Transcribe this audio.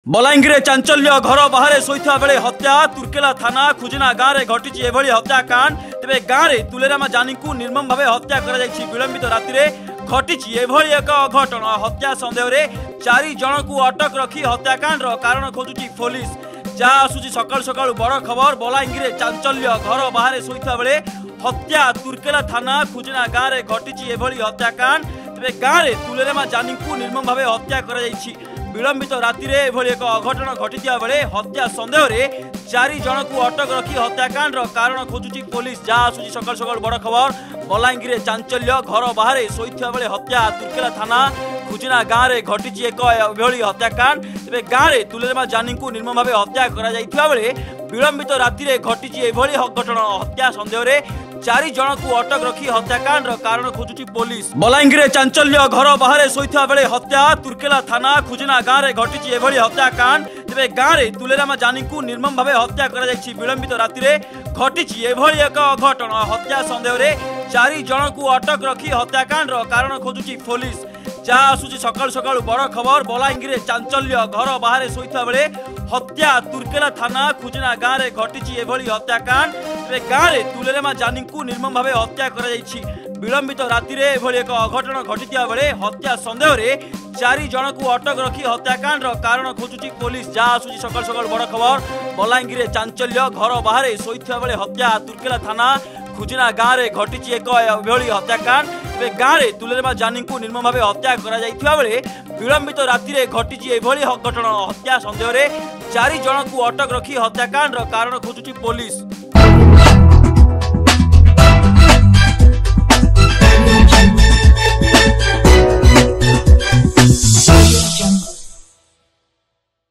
बलांगीर चांचल्य घर बाहर शोता बेले हत्या तुर्केला थाना खुजना गाँव में घटी हत्याकांड तेज गाँव में तुलेरामा जानी को निर्मम भाव हत्या विलंबित राति घटी एक अघटन हत्या सन्देह चारि जन को अटक रखी हत्याकांड कारण खोजुची पुलिस जहाँ आसुची सकाल सकाल बड़ खबर बलांगीर चांचल्य घर बाहर शोता बेले हत्या तुर्केला थाना खुजना गाँव में घटी हत्याकांड तेज गाँव में तुलेरामा जानी को निर्मम भाव हत्या विलंबित राति एक अघटन घटी बेले हत्या सन्देह चारि जन को अटक रखी हत्याकांड कारण खोजुची पुलिस जहाँ आसुची सकाल सकाल बड़ खबर बलांगीर चांचल्य घर बाहर शोता बेले हत्या तुर्केला थाना खुजना गाँव में घटी एक हत्याकांड तेज गाँव में तुलेरामा जानी को निर्मम भाव हत्या बेले विलंबित राति घटी अघटन हत्या सन्देह चारि जन को अटक रखी हत्याकांड कारण खोजुची पुलिस बलांगीर चांचल्य घर बाहर शोता बेले हत्या तुर्केला थाना खुजना गाँव में घटी हत्याकांड तेज गाँव में तुलेरामा जानी को निर्मम भाव हत्या विलंबित राति घटी एक अघटन हत्या सन्देह चारि जन को अटक रखी हत्याकांड कारण खोजुची पुलिस जहाँ आसुची सकाल सकाल बड़ खबर बलांगीर चांचल्य घर बाहर शोता बेले हत्या तुर्केला थाना खुजना गाँव में घटी हत्याकांड तेज गाँव में तुलेरामा जानी को निर्मम भाव हत्या विलंबित राति एक अघटन घटी बेले हत्या सन्देह चारि जन को अटक रखी हत्याकांड कारण खोजुची पुलिस जहाँ आसुची सकाल सकाल बड़ खबर बलांगीर चांचल्य घर बाहर शोता बेले हत्या तुर्केला थाना खुजना गाँव में घटी एक हत्याकांड तेज गाँव में तुलेरामा जानी को निर्मम भाव हत्या बेले विलंबित राति घटी अघटन हत्या सन्देह चारि जन को अटक रखी हत्याकांड कारण खोजुची पुलिस।